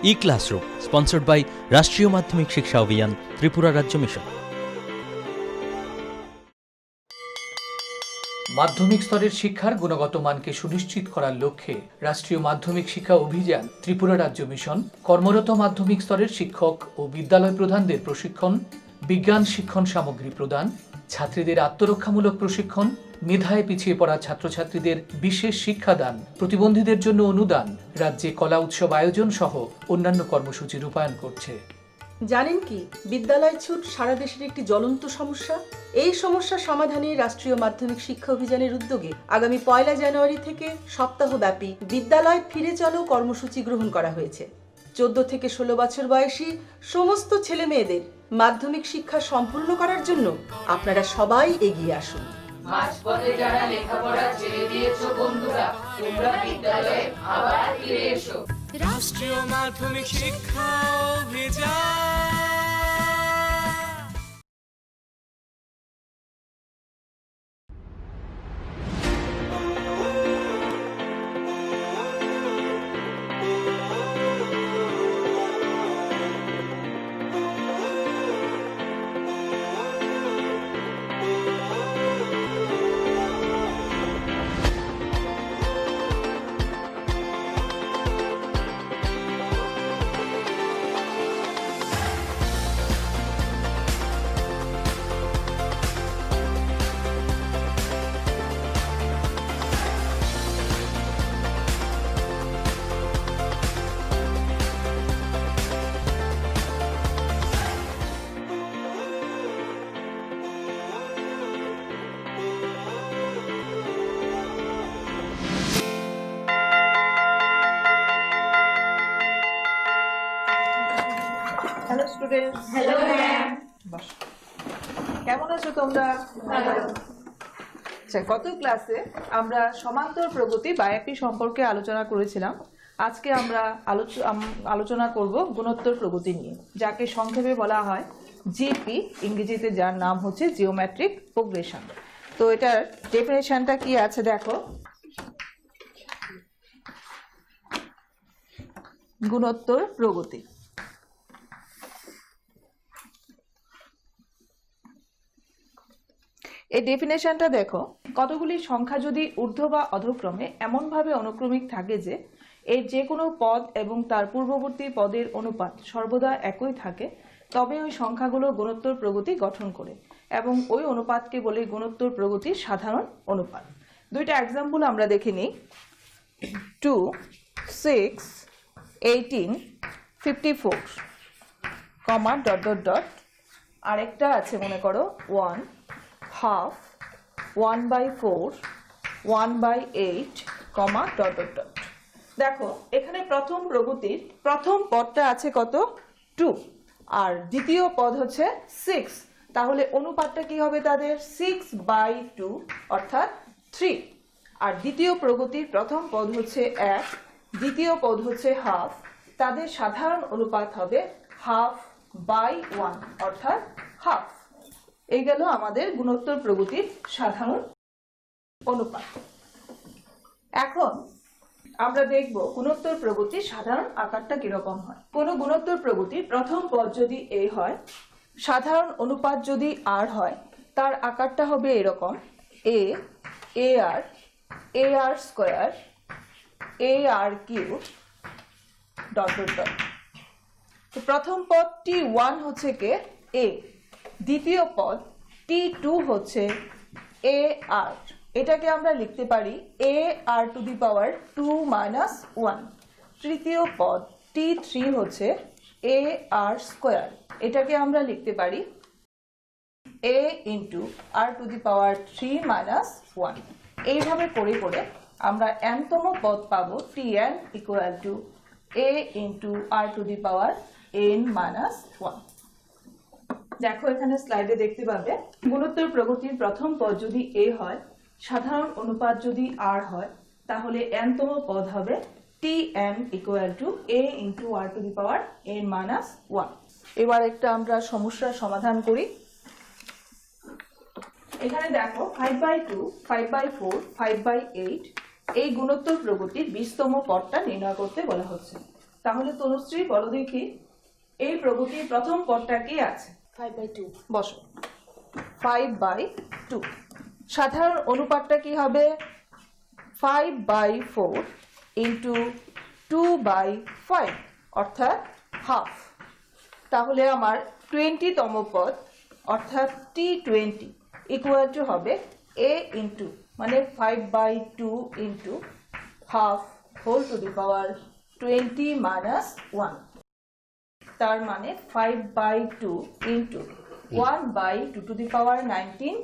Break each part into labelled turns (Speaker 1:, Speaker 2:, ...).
Speaker 1: E-Classroom, sponsored by রাষ্ট্রীয় মাধ্যমিক শিক্ষা অভিযান, ত্রিপুরা রাজ্য মিশন।
Speaker 2: মাধ্যমিক স্তরের শিক্ষার গুণগত মানকে সুনিশ্চিত করার লক্ষ্যে রাষ্ট্রীয় মাধ্যমিক শিক্ষা অভিযান, ত্রিপুরা রাজ্য মিশন কর্মরত মাধ্যমিক স্তরের শিক্ষক ও বিদ্যালয় প্রধানদের প্রশিক্ষণ, বিজ্ঞান শিক্ষণ সামগ্রী প্রদান, ছাত্রীদের আত্মরক্ষামূলক প্রশিক্ষণ, মেধায় পিছিয়ে পড়া ছাত্রছাত্রীদের বিশেষ শিক্ষাদান, প্রতিবন্ধীদের জন্য অনুদান, রাজ্যে কলা উৎসব আয়োজন সহ অন্যান্য কর্মসূচি রূপায়ণ করছে।
Speaker 3: জানেন কি, বিদ্যালয় ছুট সারা দেশের একটি জ্বলন্ত সমস্যা। এই সমস্যা সমাধানে রাষ্ট্রীয় মাধ্যমিক শিক্ষা অভিযানের উদ্যোগে আগামী 1 জানুয়ারি থেকে সপ্তাহব্যাপী বিদ্যালয় ফিরে চলো কর্মসূচি গ্রহণ করা হয়েছে। 14 থেকে 16 বছর বয়সী সমস্ত ছেলে মেয়েদের মাধ্যমিক শিক্ষা সম্পূর্ণ করার জন্য আপনারা সবাই এগিয়ে আসুন।
Speaker 4: মাঝপথে যারা লেখাপড়া ছেড়ে দিয়েছো বন্ধুরা, তোমরা বিদ্যালয়ে আবার ফিরে এসো।
Speaker 5: রাষ্ট্রীয় মাধ্যমিক শিক্ষা অভিযান।
Speaker 6: Hello students.
Speaker 4: Hello ma'am.
Speaker 6: কেমন আছো তোমরা? আচ্ছা, গত ক্লাসে আমরা সমান্তর প্রগতি বা এপি সম্পর্কে আলোচনা করেছিলাম। আজকে আমরা আলোচনা করব গুণোত্তর প্রগতি নিয়ে, যাকে সংক্ষেপে বলা হয় জিপি, ইংরেজিতে যার নাম হচ্ছে জিওমেট্রিক প্রোগ্রেশন। তো এটার ডেফিনেশনটা কি আছে দেখো। গুণোত্তর প্রগতি এই ডেফিনেশনটা দেখো, কতগুলি সংখ্যা যদি ঊর্ধ্ব বা অধক্রমে এমনভাবে অনুক্রমিক থাকে যে এর যে কোনো পদ এবং তার পূর্ববর্তী পদের অনুপাত সর্বদা একই থাকে, তবে ওই সংখ্যাগুলো গুণোত্তর প্রগতি গঠন করে, এবং ওই অনুপাতকে বলে গুণোত্তর প্রগতির সাধারণ অনুপাত। দুইটা এক্সাম্পল আমরা দেখে নিই। 2, 6, 18, 54, কমা ডট ডট ডট। আরেকটা আছে মনে করো 1, half, 1/4, 1/8, কমা ডট ডট ডট। দেখো এখানে প্রথম প্রগতির প্রথম পদটা আছে কত? 2, আর দ্বিতীয় পদ হচ্ছে 6। তাহলে অনুপাতটা কি হবে তাদের? 6/2 অর্থাৎ 3। আর দ্বিতীয় প্রগতির প্রথম পদ হচ্ছে 1, দ্বিতীয় পদ হচ্ছে হাফ, তাদের সাধারণ অনুপাত হবে 1/2 অর্থাৎ হাফ। এই গেল আমাদের গুণোত্তর প্রগতির সাধারণ অনুপাত। এখন আমরা দেখব গুণোত্তর প্রগতির সাধারণ আকারটা কিরকম হয়। কোন গুণোত্তর প্রগতির প্রথম পদ যদি a হয়, সাধারণ অনুপাত যদি r হয়, তার আকারটা হবে এরকম: a ar, ar square, ar cube, dot dot dot. তো প্রথম পদ t1 হচ্ছে কে? a। দ্বিতীয় পদ t2 হচ্ছে ar, এটাকে আমরা লিখতে পারি ar টু দি পাওয়ার 2 - 1। তৃতীয় পদ t3 হচ্ছে ar স্কয়ার, এটাকে আমরা লিখতে পারি a into r two the পাওয়ার 3 - 1। এইভাবে করে করে আমরা nতম পদ পাবো tn equal to a into r two the power n - 1। দেখো এখানে স্লাইডে দেখতে পাবে গুণোত্তর প্রগতির প্রথম পদ যদি a হয়, সাধারণ অনুপাত যদি r হয়, তাহলে nতম পদ হবে tn equal to a into r two the power n - 1। এবার একটা আমরা সমস্যার সমাধান করি। এখানে দেখো 5/2, 5/4, 5/8 এই গুণোত্তর প্রগতির 20তম পদটা নির্ণয় করতে বলা হচ্ছে। তাহলে তনুশ্রী বলো দেখি এই প্রগতির প্রথম পদটা কি আছে?
Speaker 3: 5/2।
Speaker 6: বসো। 5/2। সাধারণ অনুপাতটা কি হবে? 5/4 ইন্টু 2/5 অর্থাৎ হাফ। তাহলে আমার 20তম পদ অর্থাৎ T20 ইকুয়াল টু হবে a ইন্টু মানে 5/2 into half whole to the power 20 minus 1, তার মানে 5/2 ইন্টু 1/2 টু দি পাওয়ার 19,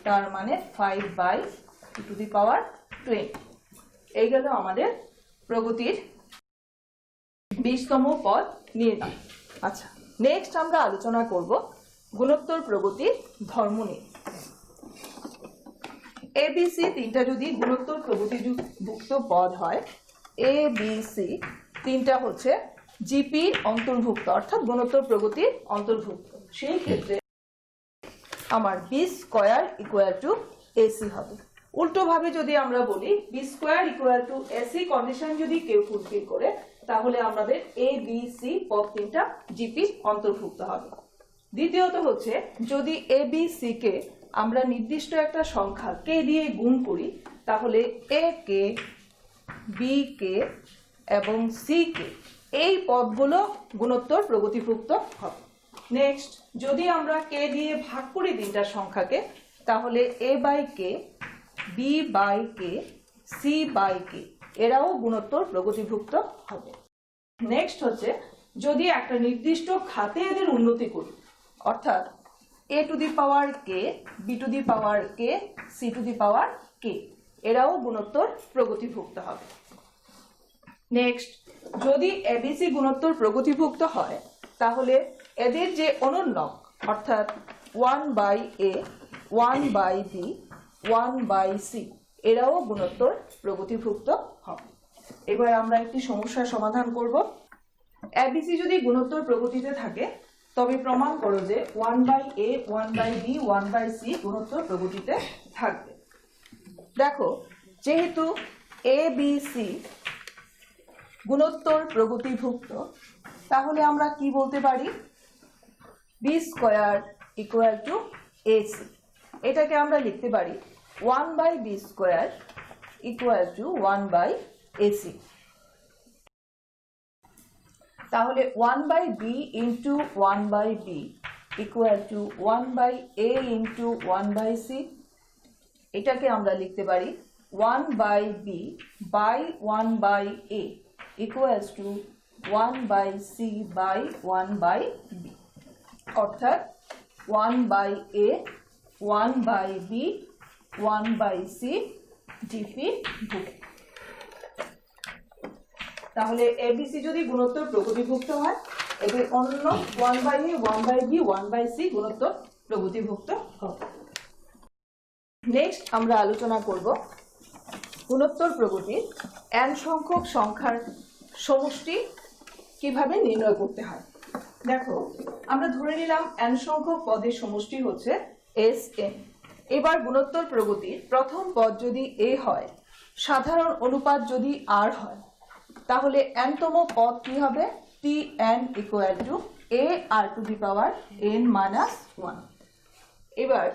Speaker 6: তার মানে 5/2 টু দি পাওয়ার 20। এই গেল আমাদের প্রগতির 20তম পদ নির্ণয়। আচ্ছা, নেক্সট আমরা আলোচনা করব গুণোত্তর প্রগতির ধর্ম নিয়ে। ABC তিনটা যদি গুণোত্তর প্রগতিযুক্ত পদ হয়, ABC তিনটা হচ্ছে জিপির অন্তর্ভুক্ত অর্থাৎ গুণোত্তর প্রগতির অন্তর্ভুক্ত, সেই ক্ষেত্রে আমার B square equal two AC হবে। উল্টো ভাবে যদি আমরা বলি B square equal two AC condition যদি কেউ ফুলফিল করে, তাহলে আমাদের ABC পদ তিনটা জিপি অন্তর্ভুক্ত হবে। দ্বিতীয়ত হচ্ছে যদি ABC কে আমরা নির্দিষ্ট একটা সংখ্যা কে দিয়ে গুণ করি, তাহলে A কে, B কে এবং C কে এই পদগুলো গুণোত্তর প্রগতিভুক্ত হবে। নেক্সট, যদি আমরা কে দিয়ে ভাগ করি তিনটা সংখ্যাকে, তাহলে A by K, B by K, C by K এরাও গুণোত্তর প্রগতিভুক্ত হবে। নেক্সট হচ্ছে যদি একটা নির্দিষ্ট খাতে এদের উন্নতি করি, অর্থাৎ A to the power K, B to the power K, C to the power K এরাও গুণোত্তর প্রগতিভুক্ত হবে। নেক্সট, যদি ABC গুণোত্তর প্রগতিভুক্ত হয়, তাহলে এদের যে অনুন্নক অর্থাৎ 1/A, 1/B, 1/C এরাও গুণোত্তর প্রগতিভুক্ত হবে। এবার আমরা একটি সমস্যার সমাধান করব। ABC যদি গুণোত্তর প্রগতিতে থাকে, তবে প্রমাণ করো যে 1/A, 1/B, 1/C গুণোত্তর প্রগতিতে থাকবে। দেখো, যেহেতু ABC গুণোত্তর প্রগতিভুক্ত, তাহলে আমরা কি বলতে পারি? B square equal two AC। এটাকে আমরা লিখতে পারি 1/B square equal two 1/AC। তাহলে 1/B into 1/B equal to 1/A into 1/C। এটাকে আমরা লিখতে পারি 1/B by 1/A equals to 1/C by 1/B, অর্থাৎ 1/A, 1/B, 1/C জিপি ভুক্ত। তাহলে ABC যদি গুণোত্তর প্রগতিভুক্ত হয়, এদের অন্য 1/A, 1/B, 1/C গুণোত্তর প্রগতিভুক্ত হবে। নেক্সট আমরা আলোচনা করব গুণোত্তর প্রগতির n সংখ্যক সংখ্যার সমষ্টি কিভাবে নির্ণয় করতে হয়। দেখো, আমরা ধরে নিলাম n সংখ্যক পদের সমষ্টি হচ্ছে Sn। এবার গুণোত্তর প্রগতির প্রথম পদ যদি A হয়, সাধারণ অনুপাত যদি R হয়, তাহলে n তম পদ কি হবে? Tn equal to A r two the power n minus 1। এবার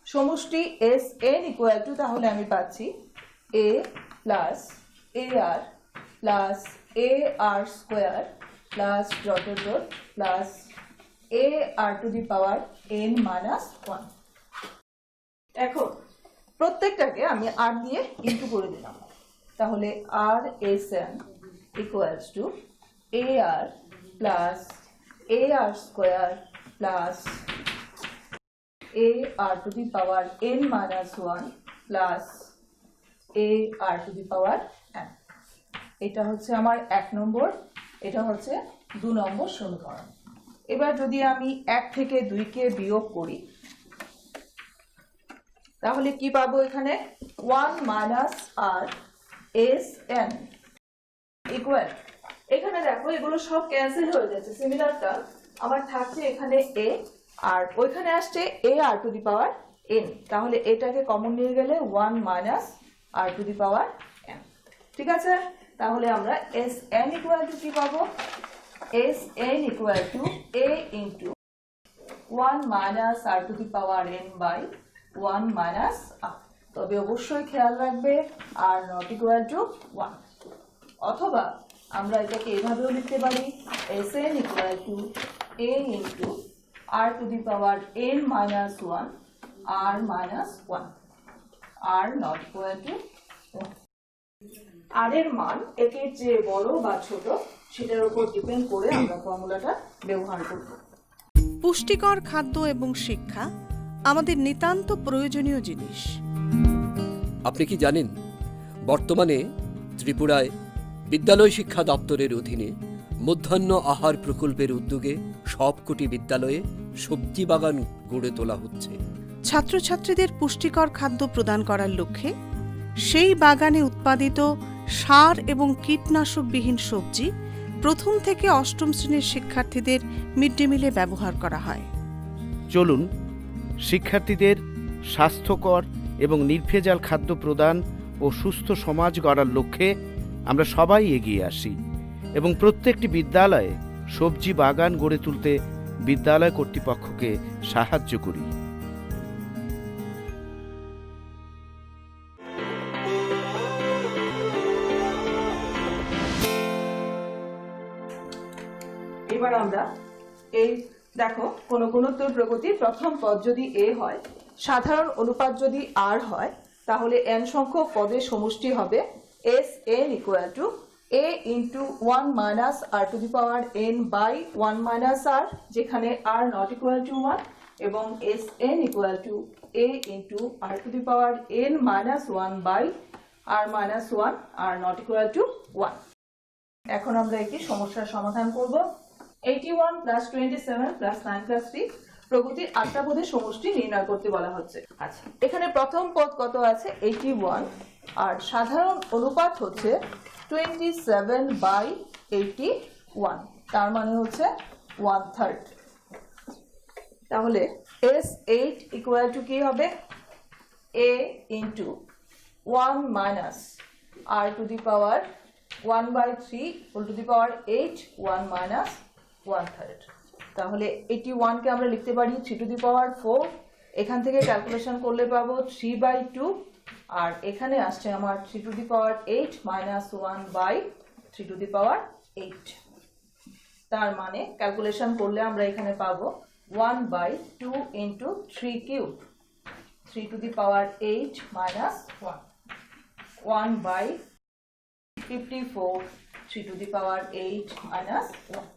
Speaker 6: সমষ্টি Sn ইকুয়াল টু, তাহলে আমি পাচ্ছি A plus AR plus AR square plus dot dot plus AR two the power n minus 1। এখন প্রত্যেকটাকে আমি R দিয়ে ইন্টু করে দিলাম, তাহলে RSn equals to AR plus AR square plus AR to the power n minus 1 plus AR to the power n। এটা হচ্ছে আমার 1 নম্বর, এটা হচ্ছে 2 নম্বর সমীকরণ। এবার যদি আমি 1 থেকে 2 কে বিয়োগ করি, তাহলে কি পাবো? এখানে 1 minus R Sn ইকুয়াল, এখানে দেখো এগুলো সব ক্যান্সেল হয়ে যাচ্ছে, সিমিলারটা আমার থাকছে এখানে A আর ওইখানে আসছে AR two the power n, তাহলে এটাকে কমন নিয়ে গেলে 1 minus R two the power n। ঠিক আছে, তাহলে আমরা এস এন ইকুয়াল টু কি পাবো? S N equal to A into 1 minus R to the power N by 1 minus R. তবে অবশ্যই খেয়াল রাখবে আর নট ইকুয়াল টু 1। অথবা আমরা এটাকে এভাবেও লিখতে পারি S N equal to A into R to the power N minus 1 R minus 1 R not equal to 1। R এর মান একের চেয়ে বড় বা ছোট সেটার উপর ডিপেন্ড করে আমরা ফর্মুলাটা ব্যবহার করব।
Speaker 7: পুষ্টিকর খাদ্য এবং শিক্ষা আমাদের নিতান্ত প্রয়োজনীয় জিনিস।
Speaker 8: আপনি কি জানেন বর্তমানে ত্রিপুরায় বিদ্যালয় শিক্ষা দপ্তরের অধীনে মধ্যাহ্ন আহার প্রকল্পের উদ্যোগে সবকটি বিদ্যালয়ে সবজি বাগান গড়ে তোলা হচ্ছে।
Speaker 7: ছাত্রছাত্রীদের পুষ্টিকর খাদ্য প্রদান করার লক্ষ্যে সেই বাগানে উৎপাদিত সার এবং কীটনাশকবিহীন সবজি প্রথম থেকে অষ্টম শ্রেণীর শিক্ষার্থীদের মিড ডে মিলে ব্যবহার করা হয়।
Speaker 9: চলুন শিক্ষার্থীদের স্বাস্থ্যকর এবং নির্ভেজাল খাদ্য প্রদান ও সুস্থ সমাজ গড়ার লক্ষ্যে আমরা সবাই এগিয়ে আসি এবং প্রত্যেকটি বিদ্যালয়ে সবজি বাগান গড়ে তুলতে বিদ্যালয় কর্তৃপক্ষকে সাহায্য করি।
Speaker 6: এবার আমরা এই দেখো কোন গুণোত্তর প্রগতির প্রথম পদ যদি এ হয়, সাধারণ অনুপাত যদি আর হয়, তাহলে n সংখ্যক পদের সমষ্টি হবে S N equal to A into 1 minus R to the power N by 1 minus R, যেখানে আর নট ইকুয়াল টু 1, এবং S N equal to A into R to the power N minus 1 by R minus 1 R not equal to 1। এখন আমরা একটি সমস্যার সমাধান করব। 81 plus 27 plus 9 plus 3 প্রগতির 8টা পদের সমষ্টি নির্ণয় করতে বলা হচ্ছে। আচ্ছা, এখানে প্রথম পদ কত আছে? 81, আর সাধারণ অনুপাত হচ্ছে 27/81, তার মানে হচ্ছে 1/3। তাহলে S8 ইকুয়াল টু কি হবে? A into 1 minus R to the power 1/3 whole to the power 8 1 minus 1/3। তাহলে 81 কে আমরা লিখতে পারি 3 টু দি পাওয়ার 4, এখান থেকে ক্যালকুলেশন করলে পাবো 3/2, আর এখানে আসছে আমার 3 to the power 8 minus 1/3 to the power 8। তার মানে ক্যালকুলেশন করলে আমরা এখানে পাবো 1/2 into 3 cube, 3 to the power 8 minus 1, 1/54 3 to the power 8 minus 1।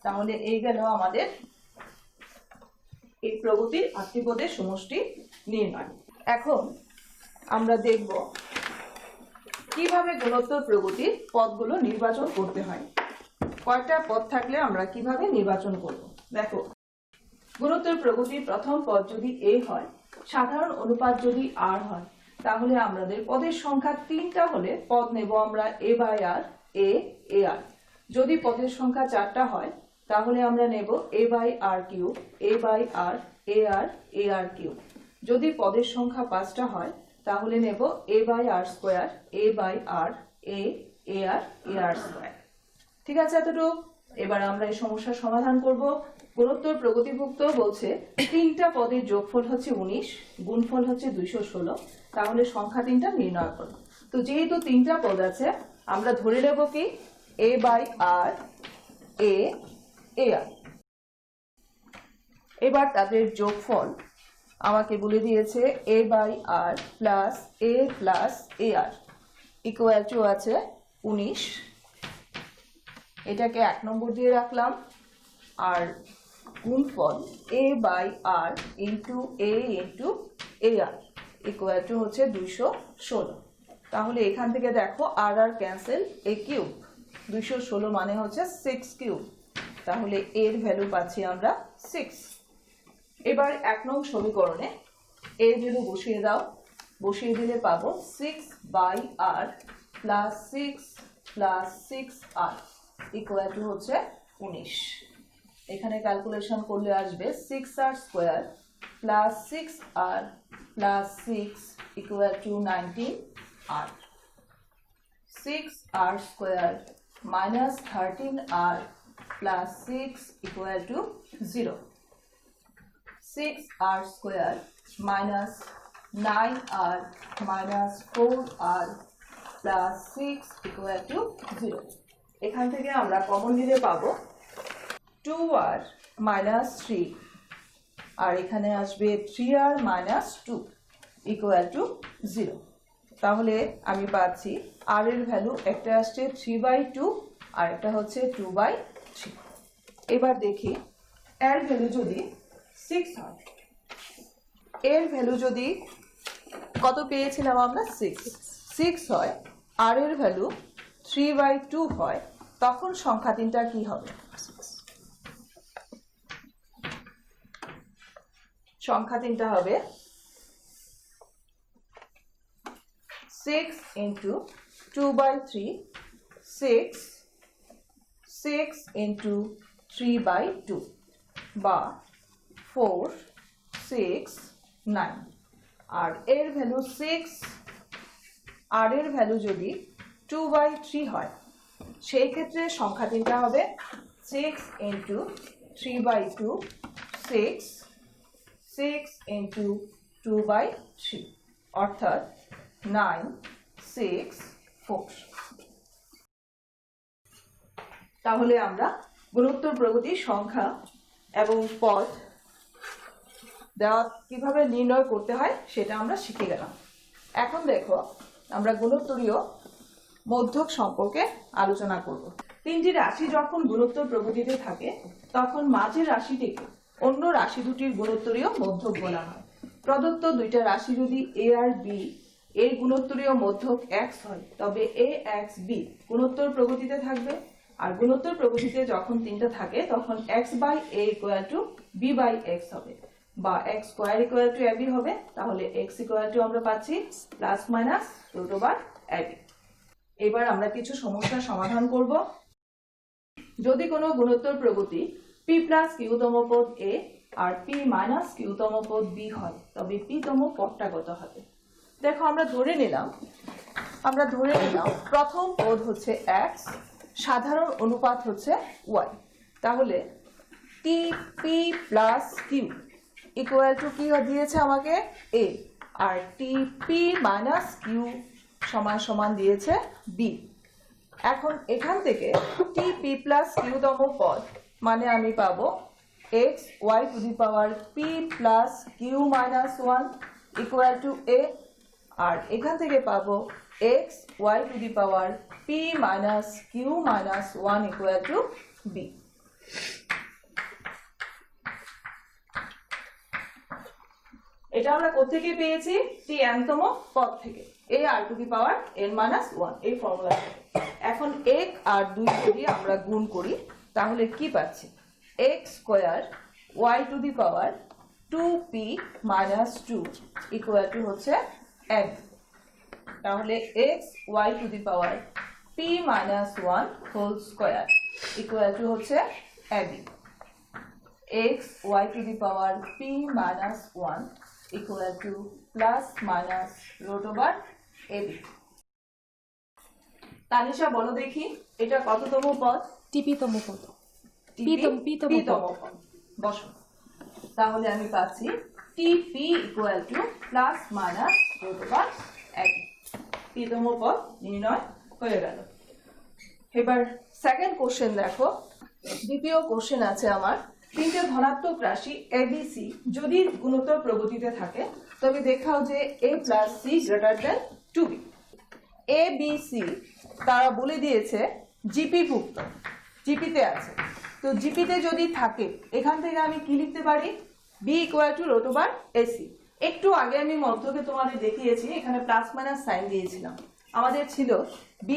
Speaker 6: তাহলে এই গেল আমাদের এই প্রগতির 8টি পদের সমষ্টি নির্ণয়। এখন আমরা দেখব কিভাবে গুণোত্তর প্রগতির পদগুলো নির্বাচন করতে হয়। কয়টা পদ থাকলে আমরা কিভাবে নির্বাচন করব? দেখো, গুণোত্তর প্রগতির প্রথম পদ যদি এ হয়, সাধারণ অনুপাত যদি আর হয়, তাহলে আমাদের পদের সংখ্যা 3টা হলে পদ নেব আমরা এ বাই আর, এ এ আর। যদি পদের সংখ্যা 4টা হয়, তাহলে আমরা নেব A by R cube, A by R, A R cube. যদি পদের সংখ্যা 5টা হয়, তাহলে নেব A by R square, A by R, A R square. ঠিক আছে এতটুকু? এবার আমরা এই সমস্যার সমাধান করব। গুণোত্তর প্রগতিভুক্ত বলছে 3টা পদের যোগফল হচ্ছে 19, গুণফল হচ্ছে 216, তাহলে সংখ্যা 3টা নির্ণয় করব। তো যেহেতু 3টা পদ আছে, আমরা ধরে নেব কি এ বাই আর, এ আর। এবার তাদের যোগফল আমাকে বলে দিয়েছে A by R plus A R equal to আছে 19। এটাকে 1 নম্বর দিয়ে রাখলাম। আর গুণফল A by R into A R equal to হচ্ছে 216। তাহলে এখান থেকে দেখো আর ক্যান্সেল, এ কিউব, 216 মানে হচ্ছে 6 কিউব, তাহলে এর ভ্যালু পাচ্ছি আমরা 6। এবার 1 নং সমীকরণে এর ভ্যালু বসিয়ে দাও, বসিয়ে দিলে পাবো 6 by R plus 6 R equal to হচ্ছে 19। এখানে ক্যালকুলেশন করলে আসবে 6 R square plus 6 R plus 6 equal to 19 R. 6r square minus 13r plus 6 equal to 0. 6r square minus 9r minus 4r plus 6 equal to 0. এখান থেকে আমরা common নিলে পাবো 2r minus 3 আর এখানে আসবে 3r minus 2 equal to 0. তাহলে আমি পাচ্ছি r এর ভ্যালু একটা আসছে 3/2 আর একটা হচ্ছে 2/3. এবার দেখি এর ভ্যালু যদি 6 হয়, এর ভ্যালু যদি কত পেয়েছিলাম আমরা 6 হয়, r এর ভ্যালু 3/2 হয়, তখন সংখ্যা তিনটা কি হবে? সংখ্যা তিনটা হবে 6 into 2/3, 6 into 3/2 বা 4, 6, 9. আর এর ভ্যালু 6, আর এর ভ্যালু যদি 2/3 হয়, সেই ক্ষেত্রে সংখ্যা তিনটা হবে 6 into 3/2, 6 into 2/3 অর্থাৎ 9, 6, 4. তাহলে আমরা গুণোত্তর প্রগতির সংখ্যা এবং পদ দেওয়া কিভাবে নির্ণয় করতে হয় সেটা আমরা শিখে গেলাম। এখন দেখো আমরা গুণোত্তরীয় মধ্যক সম্পর্কে আলোচনা করব। তিনটি রাশি যখন গুণোত্তর প্রগতিতে থাকে তখন মাঝের রাশিটিকে অন্য রাশি দুটির গুণোত্তরীয় মধ্যক বলা হয়। প্রদত্ত দুইটা রাশি যদি a আর b এর গুণোত্তরীয় মধ্যক x হয়, তবে ax/b গুণোত্তর প্রগতিতে থাকবে। আর গুণোত্তর প্রগতিতে যখন তিনটা থাকে তখন x/a = b/x হবে বা x² = ab হবে। তাহলে x = আমরা পাচ্ছি ±√ab। এবার আমরা কিছু সমস্যার সমাধান করব। যদি কোনো গুণোত্তর প্রগতি p + q তম পদ a আর p - q তম পদ b হয়, তবে p তম পদটা কত হবে? দেখো আমরা ধরে নিলাম প্রথম পদ হচ্ছে x, সাধারণ অনুপাত হচ্ছে y। তাহলে tp + q = কি দিয়েছে আমাকে a আর tp - q সমান দিয়েছে b। এখন এখান থেকে tp + q তম পদ মানে আমি পাবো xy⁴p + q - 1 = a আর এখান থেকে পাবো xy⁴p - q - 1 = b। এটা আমরা কোত্থেকে পেয়েছি? tn তম পদ থেকে, a r⁴n-1 এই ফর্মুলা থেকে। এখন 1 আর 2 যদি আমরা গুণ করি তাহলে কি পাচ্ছি? x² y⁴2p - 2 = হচ্ছে ab। তাহলে xy⁴p - 1 হোল স্কয়ার = হচ্ছে ab। xy⁴p - 1 ±√ab। তানিশা বলো দেখি এটা কততম পদ?
Speaker 10: টিপিতম পদ।
Speaker 6: পিতম পদ। বসো। তাহলে আমি পাচ্ছি tp ±√ab। পিতম পদ নির্ণয় হয়ে গেল। এবার সেকেন্ড কোশ্চেন দেখো। দ্বিতীয় কোশ্চেন আছে আমার, তিনটে ধনাত্মক রাশি abc যদি গুণোত্তর প্রগতিতে থাকে তবে দেখাও যে a + c > 2b। abc তারা বলে দিয়েছে জিপি ভুক্ত, জিপিতে আছে। তো জিপিতে যদি থাকে এখান থেকে আমি কি লিখতে পারি? b = √ac। একটু আগে আমি মধ্যকে তোমাদের দেখিয়েছি, এখানে প্লাস সাইন দিয়েছিলাম। আমাদের ছিল b²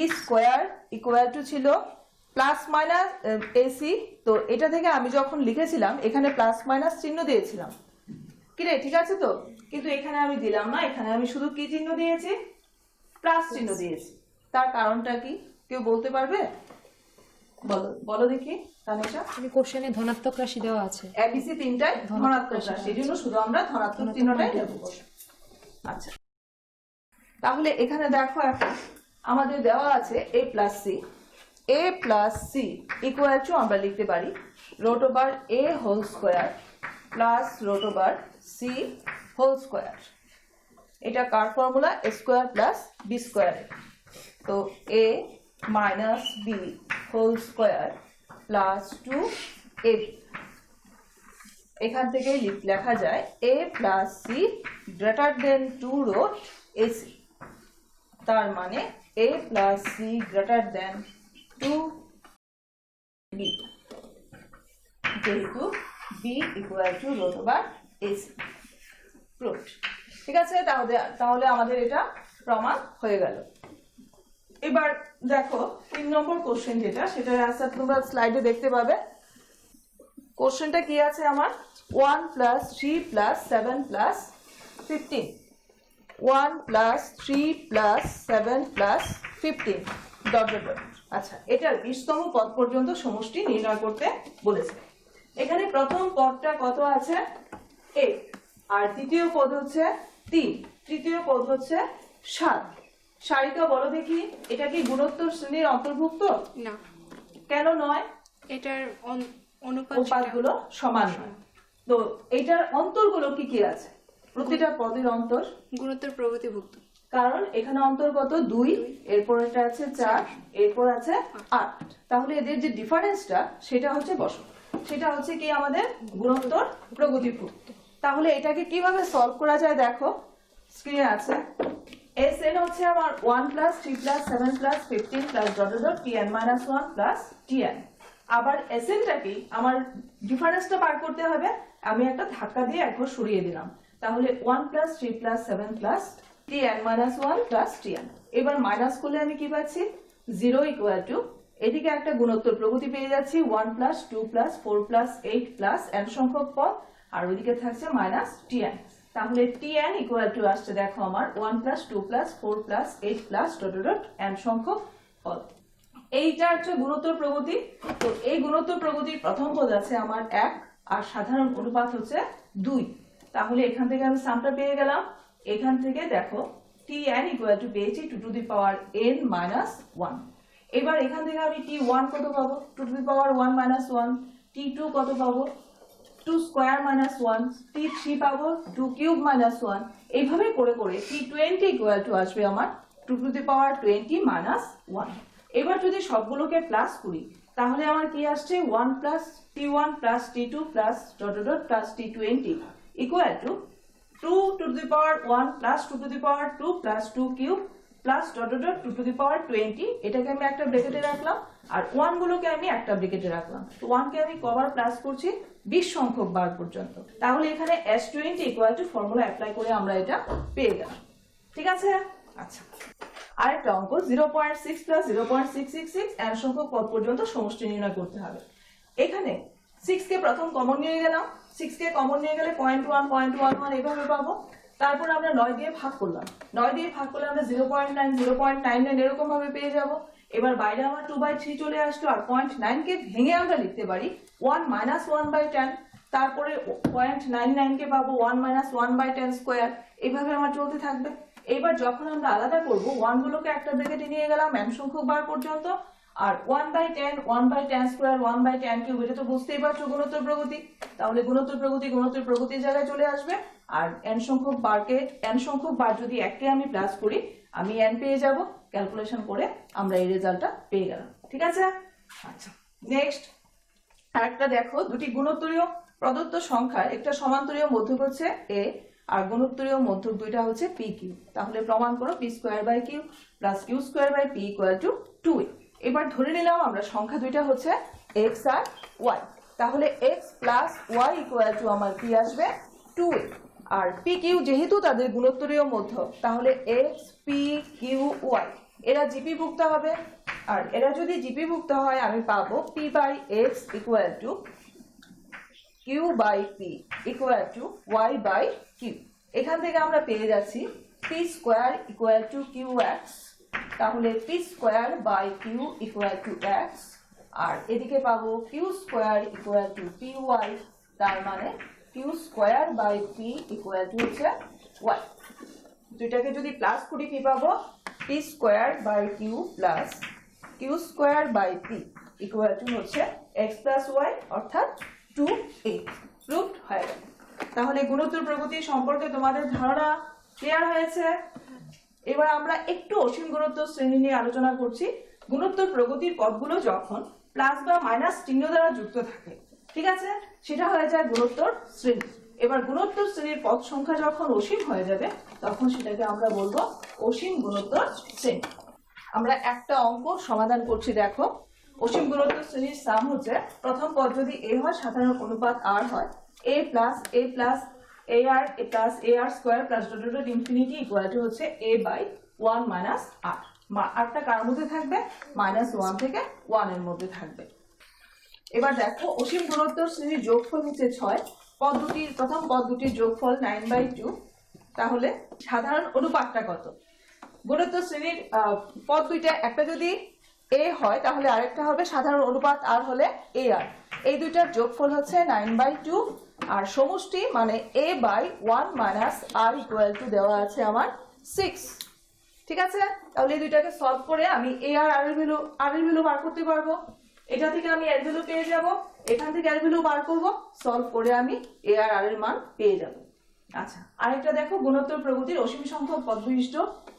Speaker 6: ছিল ±ac। তো এটা থেকে আমি যখন লিখেছিলাম এখানে প্লাস চিহ্ন দিয়েছিলাম, কি রে ঠিক আছে তো? কিন্তু এখানে আমি দিলাম না, এখানে আমি শুধু কি চিহ্ন দিয়েছি? প্লাস চিহ্ন দিয়েছি। তার কারণটা কি কেউ বলতে পারবে? বলো দেখি তানিশা।
Speaker 10: কোশ্চেনে ধনাত্মক রাশি দেওয়া আছে,
Speaker 6: এবিসি তিনটাই ধনাত্মক রাশি, এজন্য শুধু আমরা ধনাত্মক চিহ্নটাই দেব। আচ্ছা, তাহলে এখানে দেখো এখন আমাদের দেওয়া আছে a plus C equal to আমরা লিখতে পারি root over a whole square plus root over C whole square. এটা কার formula? a square plus B square. তো a minus B whole square plus 2ab। এখান থেকে লেখা যায় a plus C greater than 2 root ac। তার মানে a plus C greater than 2b, যেহেতু b equal to root over ac। Proved. ঠিক আছে, তাহলে আমাদের এটা প্রমাণ হয়ে গেল। এবার দেখো 3 নম্বর কোশ্চেন যেটা, সেটার অ্যান্সার তোমরা স্লাইডে দেখতে পাবে। কোশ্চেনটা কি আছে আমার? 1 plus 3 plus 7 plus 15, 1 plus 3 plus 7 plus 15 dot dot dot. আচ্ছা, এটার 20তম পদ পর্যন্ত সমষ্টি নির্ণয় করতে বলেছে। এখানে প্রথম পদটা কত আছে? 8, আর দ্বিতীয় পদ হচ্ছে 3, তৃতীয় পদ হচ্ছে 7। সারিকা বলো দেখি, এটা কি গুণোত্তর শ্রেণীর অন্তর্ভুক্ত?
Speaker 10: না।
Speaker 6: কেন নয়?
Speaker 10: এটার
Speaker 6: অনুপাতগুলো সমান নয়। তো এটার অন্তরগুলো কি কি আছে? প্রতিটা পদের অন্তর
Speaker 10: গুণোত্তর প্রগতিভুক্ত।
Speaker 6: কারণ এখানে অন্তর্গত 2, এরপর এটা আছে 4, এরপর আছে 8। তাহলে এদের যে ডিফারেন্সটা সেটা হচ্ছে সেটা হচ্ছে কি আমাদের গুণোত্তর প্রগতিভুক্ত। তাহলে এটাকে কিভাবে সলভ করা যায় দেখো, স্ক্রিনে আছে। Sn হচ্ছে আমার 1 plus 3 plus 7 plus 15 plus dot dot tn minus 1 plus tn। আবার Snটাকে আমার ডিফারেন্সটা বার করতে হবে, আমি একটা ধাক্কা দিয়ে একবার সরিয়ে দিলাম। তাহলে 1 plus 3 plus 7 plus tn minus 1 plus tn। এবার মাইনাস করলে আমি কি পাচ্ছি? 0 ইকুয়াল টু, এদিকে একটা গুণোত্তর প্রগতি পেয়ে যাচ্ছি 1 plus 2 plus 4 plus 8 plus n সংখ্যক পদ, আর ওইদিকে থাকছে মাইনাস tn। তাহলে tn ইকুয়াল টু আসছে দেখো আমার 1 plus 2 plus 4 plus 8 plus dot dot n সংখ্যক পদ। এইটা হচ্ছে গুণোত্তর প্রগতি। তো এই গুণোত্তর প্রগতির প্রথম পদ আছে আমার 1, আর সাধারণ অনুপাত হচ্ছে 2। তাহলে এখান থেকে আমি সামটা পেয়ে গেলাম। এখান থেকে দেখো tn ইকুয়াল টু পেয়েছি 2 to the power n minus 1। এবার এখান থেকে আমি t1 কত পাবো? 2 to the power 1 minus 1। t2 কত পাবো? 2 স্কোয়ার মাইনাস 1। t3 পাবো 2 কিউব মাইনাস 1। এইভাবে করে করে t20 ইকুয়াল টু আসবে আমার 2 টু দি পাওয়ার 20 মাইনাস 1। এবার যদি সবগুলোকে প্লাস করি তাহলে আমার কি আসছে? 1 plus t1 plus t2 plus dot dot plus t20 equal to 2 to the power 1 plus 2 to the power 2 plus 2 cube plus dot dot 2 to the power 20। এটাকে আমি একটা ব্র্যাকেটে রাখলাম, আর 1 গুলোকে আমি একটা ব্র্যাকেটে রাখলাম। তো 1 কে আমি কবার প্লাস করছি? 20 সংখ্যক বার পর্যন্ত। তাহলে এখানে s20 equal to formula apply করে আমরা এটা পেয়ে গেলাম। ঠিক আছে? আচ্ছা, আরেকটা অঙ্ক 0.6 প্লাস 0.666 n সংখ্যক পদ পর্যন্ত সমষ্টি নির্ণয় করতে হবে। এখানে 6 কে প্রথম কমন নিয়ে গেলাম, 6 কে কমন নিয়ে গেলে 0.1 0.11 এভাবে পাবো। তারপর আমরা 9 দিয়ে ভাগ করলাম, 9 দিয়ে ভাগ করলে আমরা 0.9 0.99 এরকম ভাবে পেয়ে যাব। এবার বাইরে আমার 2/3 চলে আসলো, আর 0.9 কে ভেঙে আমরা লিখতে পারি 1 মাইনাস 1/10। তারপরে 0.99 কে পাবো 1 মাইনাস 1/10 স্কোয়ার। এইভাবে আমার চলতে থাকবে। এবার যখন আমরা আলাদা করব, 1 গুলোকে একটা ব্র্যাকেটে নিয়ে গেলাম n সংখ্যক বার পর্যন্ত, আর 1/10 1/10 স্কোয়ার 1/10 কিউব, এটা তো বুঝতেই পারছো গুণোত্তর প্রগতি। তাহলে গুণোত্তর প্রগতির জায়গায় চলে আসবে, আর n সংখ্যক বার যদি 1 কে আমি প্লাস করি আমি n পেয়ে যাব। ক্যালকুলেশন করে আমরা এই রেজাল্টটা পেয়ে গেলাম। ঠিক আছে? আচ্ছা, নেক্সট আরেকটা দেখো, দুটি গুণোত্তরীয় প্রদত্ত সংখ্যার একটা সমান্তরীয় মধ্যক হচ্ছে a, আর গুণোত্তরীয় মধ্যক দুইটা হচ্ছে p q। তাহলে প্রমাণ করো p square by q plus q square by p equal to 2a। এবার ধরে নিলাম আমরা সংখ্যা দুইটা হচ্ছে x আর y। তাহলে x plus y equal to আমার কি আসবে? 2a। আর p q যেহেতু তাদের গুণোত্তরীয় মধ্যক, তাহলে x p q y এরা জিপি ভুক্ত হবে। আর এরা যদি জিপি ভুক্ত হয় আমি পাবো p by x equal to q by p equal to y by q। এখান থেকে আমরা পেয়ে যাচ্ছি p square equal to qx। তাহলে p square by q equal to x, আর এদিকে পাবো q square equal to py। তার মানে q square by p equal to হচ্ছে y। দুইটাকে যদি প্লাস করি কি পাবো? p টি square by Q plus Q square by P equal to হচ্ছে এক্স প্লাস ওয়াই অর্থাৎ 2a প্রুভড হয়ে গেল। তাহলে গুণোত্তর প্রগতি সম্পর্কে তোমাদের ধারণা ক্লিয়ার হয়েছে। এবার আমরা একটু অসীম গুণোত্তর শ্রেণী নিয়ে আলোচনা করছি। গুণোত্তর প্রগতির পদগুলো যখন প্লাস বা মাইনাস চিহ্ন দ্বারা যুক্ত থাকে, ঠিক আছে, সেটা হয়ে যায় গুণোত্তর শ্রেণী। এবার গুণোত্তর শ্রেণীর পদ সংখ্যা যখন অসীম হয়ে যাবে তখন সেটাকে আমরা বলবো অসীম গুণোত্তর শ্রেণী। আমরা একটা অঙ্ক সমাধান করছি, দেখো। অসীম গুণোত্তর শ্রেণীর সাম হচ্ছে প্রথম পদ যদি a হয়, সাধারণ অনুপাত r হয়, a plus ar plus ar square plus dot infinity equal to হচ্ছে a বাই 1 মাইনাস r। rটা কার মধ্যে থাকবে? -1 থেকে 1 এর মধ্যে থাকবে। এবার দেখো অসীম গুণোত্তর শ্রেণীর যোগফল হচ্ছে 6। প্রথম পদ দুটির যোগফল 9/2। তাহলে সাধারণ অনুপাতটা কত? গুণোত্তর শ্রেণীর পদ দুইটা, একটা যদি a হয় তাহলে আরেকটা হবে সাধারণ অনুপাত r হলে ar। এই দুইটার যোগফল হচ্ছে 9/2 আর সমষ্টি মানে a by 1 minus r equal to দেওয়া আছে আমার 6। ঠিক আছে, তাহলে এই দুইটাকে সলভ করে আমি a আর r এর ভ্যালু বার করতে পারবো। এটা থেকে আমি এর ভ্যালু পেয়ে যাব, এখান থেকে এর ভ্যালু বার করব, সলভ করে আমি a আর r এর মান পেয়ে যাব। আচ্ছা, আরেকটা দেখো, গুণোত্তর প্রগতির অসীম সংখ্যক পদ বিশিষ্ট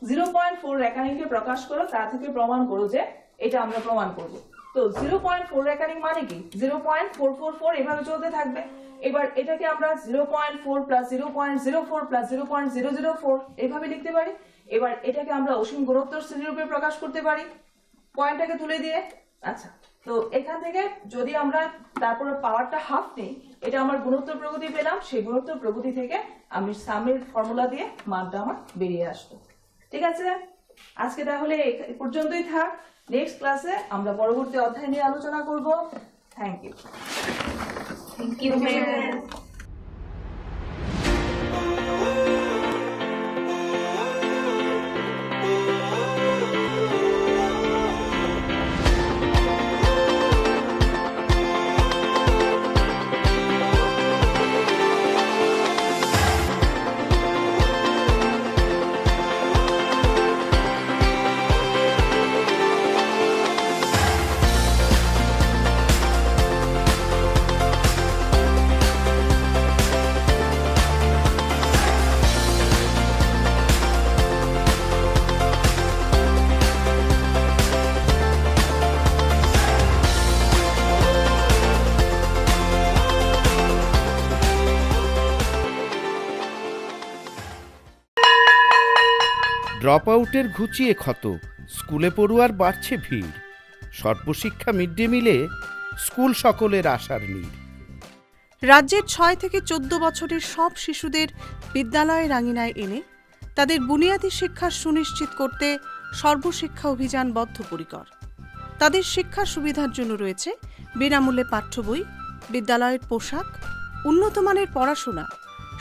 Speaker 6: 0.4 রেখাংশকে প্রকাশ করো, তা থেকে প্রমাণ করো যে এটা আমরা প্রমাণ করব। তো 0.4 রেখাংশ মানে কি? 0.444 এভাবে চলতে থাকবে। এবার এটাকে আমরা 0.4 প্লাস 0.04 প্লাস 0.004 এভাবে লিখতে পারি। এবার এটাকে আমরা অসীম গুণোত্তর শ্রেণীরূপে প্রকাশ করতে পারি পয়েন্টটাকে তুলে দিয়ে। আচ্ছা, তো এখান থেকে যদি আমরা তারপরে পাওয়ারটা হাফ নিই, এটা আমার গুণোত্তর প্রগতি পেলাম। সেই গুণোত্তর প্রগতি থেকে আমি সামের ফর্মুলা দিয়ে মানটা আমার বেরিয়ে আসলো। ঠিক আছে, আজকে তাহলে এই পর্যন্তই থাক। নেক্সট ক্লাসে আমরা পরবর্তী অধ্যায় নিয়ে আলোচনা করব। Thank you.
Speaker 10: Thank you ma'am.
Speaker 9: Drop আউটের ঘুচিয়ে ক্ষত, স্কুলে পড়ুয়ার বাড়ছে ভিড়, সর্বশিক্ষা মিড ডে মিলে স্কুল সকলের আশার নীড়।
Speaker 7: রাজ্যের 6 থেকে 14 বছরের সব শিশুদের বিদ্যালয়ের আঙিনায় এনে তাদের বুনিয়াদী শিক্ষা সুনিশ্চিত করতে সর্বশিক্ষা অভিযান বদ্ধপরিকর। তাদের শিক্ষার সুবিধার জন্য রয়েছে বিনামূল্যে পাঠ্য বই, বিদ্যালয়ের পোশাক, উন্নতমানের পড়াশোনা,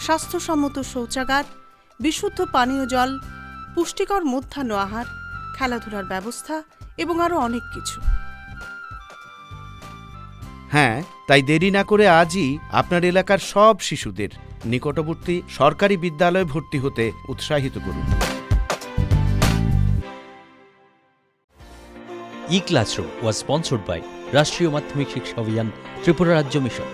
Speaker 7: স্বাস্থ্যসম্মত শৌচাগার, বিশুদ্ধ পানীয় জল, পুষ্টিকর মধ্যাহ্ন আহার, খেলাধুলার ব্যবস্থা এবং আরও অনেক কিছু।
Speaker 9: হ্যাঁ, তাই দেরি না করে আজই আপনার এলাকার সব শিশুদের নিকটবর্তী সরকারি বিদ্যালয়ে ভর্তি হতে উৎসাহিত করুন।
Speaker 1: E-Classroom was sponsored by রাষ্ট্রীয় মাধ্যমিক শিক্ষা অভিযান, ত্রিপুরা রাজ্য মিশন।